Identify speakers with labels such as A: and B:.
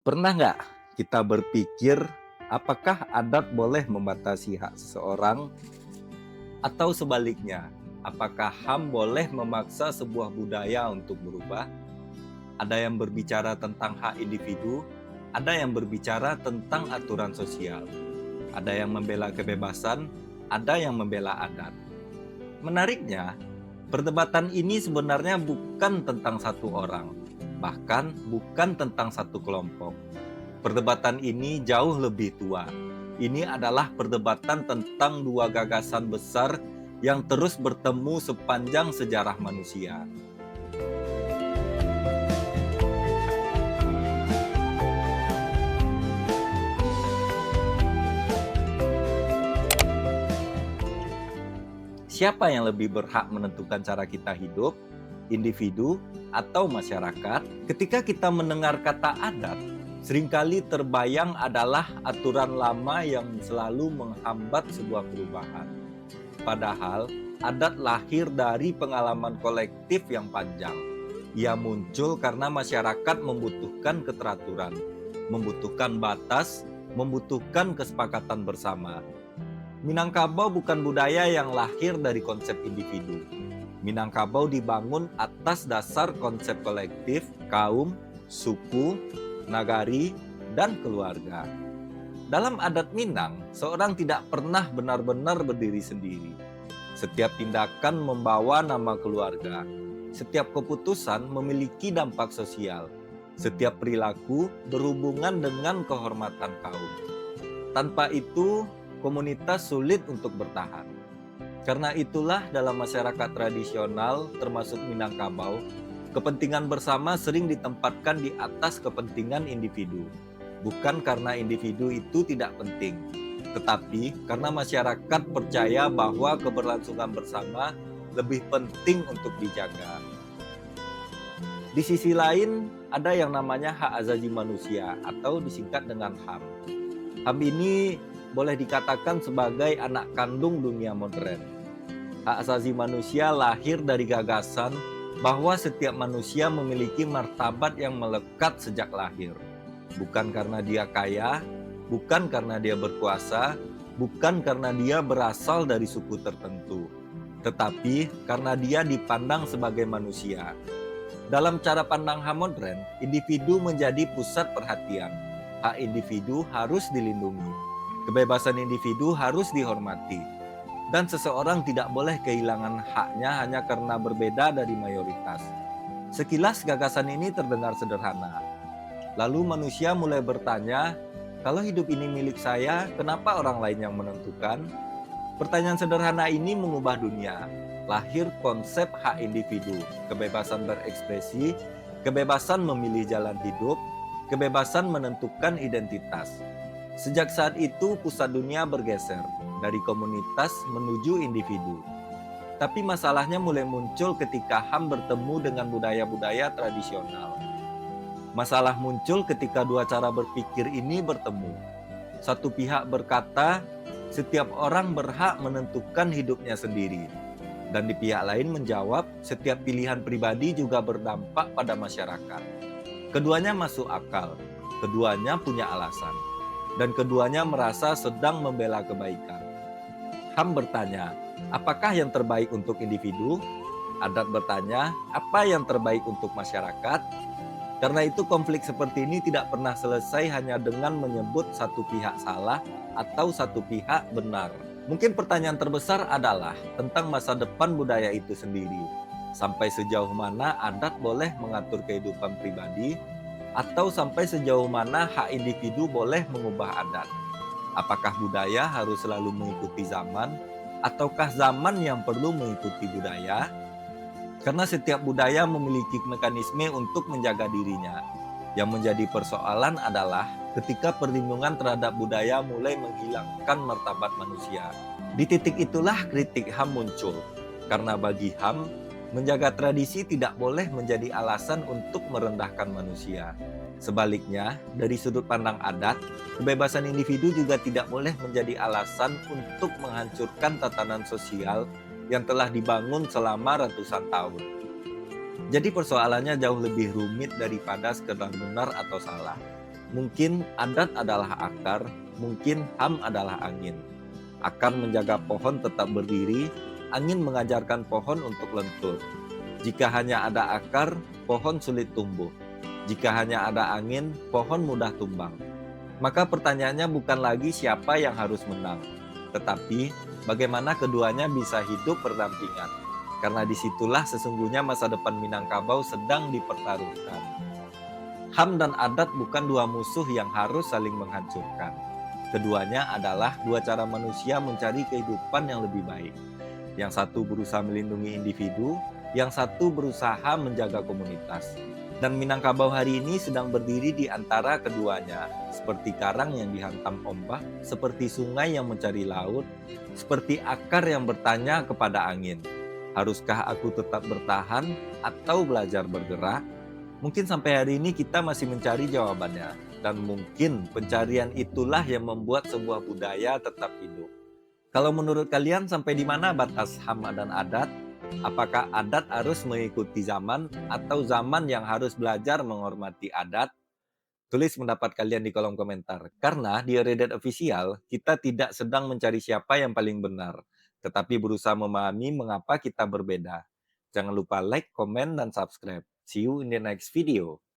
A: Pernah nggak kita berpikir, apakah adat boleh membatasi hak seseorang? Atau sebaliknya, apakah HAM boleh memaksa sebuah budaya untuk berubah? Ada yang berbicara tentang hak individu, ada yang berbicara tentang aturan sosial, ada yang membela kebebasan, ada yang membela adat. Menariknya, perdebatan ini sebenarnya bukan tentang satu orang, bahkan bukan tentang satu kelompok. Perdebatan ini jauh lebih tua. Ini adalah perdebatan tentang dua gagasan besar yang terus bertemu sepanjang sejarah manusia. Siapa yang lebih berhak menentukan cara kita hidup? Individu atau masyarakat? Ketika kita mendengar kata adat, seringkali terbayang adalah aturan lama yang selalu menghambat sebuah perubahan. Padahal, adat lahir dari pengalaman kolektif yang panjang. Ia muncul karena masyarakat membutuhkan keteraturan, membutuhkan batas, membutuhkan kesepakatan bersama. Minangkabau bukan budaya yang lahir dari konsep individu. Minangkabau dibangun atas dasar konsep kolektif, kaum, suku, nagari, dan keluarga. Dalam adat Minang, seorang tidak pernah benar-benar berdiri sendiri. Setiap tindakan membawa nama keluarga. Setiap keputusan memiliki dampak sosial. Setiap perilaku berhubungan dengan kehormatan kaum. Tanpa itu, komunitas sulit untuk bertahan. Karena itulah dalam masyarakat tradisional, termasuk Minangkabau, kepentingan bersama sering ditempatkan di atas kepentingan individu. Bukan karena individu itu tidak penting, tetapi karena masyarakat percaya bahwa keberlangsungan bersama lebih penting untuk dijaga. Di sisi lain, ada yang namanya hak asasi manusia atau disingkat dengan HAM. HAM ini boleh dikatakan sebagai anak kandung dunia modern. Hak asasi manusia lahir dari gagasan bahwa setiap manusia memiliki martabat yang melekat sejak lahir. Bukan karena dia kaya, bukan karena dia berkuasa, bukan karena dia berasal dari suku tertentu, tetapi karena dia dipandang sebagai manusia. Dalam cara pandang HAM modern, individu menjadi pusat perhatian. Hak individu harus dilindungi. Kebebasan individu harus dihormati. Dan seseorang tidak boleh kehilangan haknya hanya karena berbeda dari mayoritas. Sekilas gagasan ini terdengar sederhana. Lalu manusia mulai bertanya, kalau hidup ini milik saya, kenapa orang lain yang menentukan? Pertanyaan sederhana ini mengubah dunia. Lahir konsep hak individu, kebebasan berekspresi, kebebasan memilih jalan hidup, kebebasan menentukan identitas. Sejak saat itu pusat dunia bergeser dari komunitas menuju individu. Tapi masalahnya mulai muncul ketika HAM bertemu dengan budaya-budaya tradisional. Masalah muncul ketika dua cara berpikir ini bertemu. Satu pihak berkata, setiap orang berhak menentukan hidupnya sendiri. Dan di pihak lain menjawab, setiap pilihan pribadi juga berdampak pada masyarakat. Keduanya masuk akal, keduanya punya alasan, dan keduanya merasa sedang membela kebaikan. HAM bertanya, apakah yang terbaik untuk individu? Adat bertanya, apa yang terbaik untuk masyarakat? Karena itu konflik seperti ini tidak pernah selesai hanya dengan menyebut satu pihak salah atau satu pihak benar. Mungkin pertanyaan terbesar adalah tentang masa depan budaya itu sendiri. Sampai sejauh mana adat boleh mengatur kehidupan pribadi, atau sampai sejauh mana hak individu boleh mengubah adat. Apakah budaya harus selalu mengikuti zaman, ataukah zaman yang perlu mengikuti budaya? Karena setiap budaya memiliki mekanisme untuk menjaga dirinya. Yang menjadi persoalan adalah ketika perlindungan terhadap budaya mulai menghilangkan martabat manusia. Di titik itulah kritik HAM muncul. Karena bagi HAM, menjaga tradisi tidak boleh menjadi alasan untuk merendahkan manusia. Sebaliknya, dari sudut pandang adat, kebebasan individu juga tidak boleh menjadi alasan untuk menghancurkan tatanan sosial yang telah dibangun selama ratusan tahun. Jadi persoalannya jauh lebih rumit daripada sekedar benar atau salah. Mungkin adat adalah akar, mungkin HAM adalah angin. Akar menjaga pohon tetap berdiri, angin mengajarkan pohon untuk lentur. Jika hanya ada akar, pohon sulit tumbuh. Jika hanya ada angin, pohon mudah tumbang. Maka pertanyaannya bukan lagi siapa yang harus menang, tetapi bagaimana keduanya bisa hidup berdampingan. Karena disitulah sesungguhnya masa depan Minangkabau sedang dipertaruhkan. HAM dan adat bukan dua musuh yang harus saling menghancurkan. Keduanya adalah dua cara manusia mencari kehidupan yang lebih baik. Yang satu berusaha melindungi individu, yang satu berusaha menjaga komunitas. Dan Minangkabau hari ini sedang berdiri di antara keduanya, seperti karang yang dihantam ombak, seperti sungai yang mencari laut, seperti akar yang bertanya kepada angin. Haruskah aku tetap bertahan atau belajar bergerak? Mungkin sampai hari ini kita masih mencari jawabannya, dan mungkin pencarian itulah yang membuat sebuah budaya tetap hidup. Kalau menurut kalian sampai di mana batas HAM dan adat? Apakah adat harus mengikuti zaman atau zaman yang harus belajar menghormati adat? Tulis pendapat kalian di kolom komentar. Karena di Reddit Official, kita tidak sedang mencari siapa yang paling benar, tetapi berusaha memahami mengapa kita berbeda. Jangan lupa like, komen, dan subscribe. See you in the next video.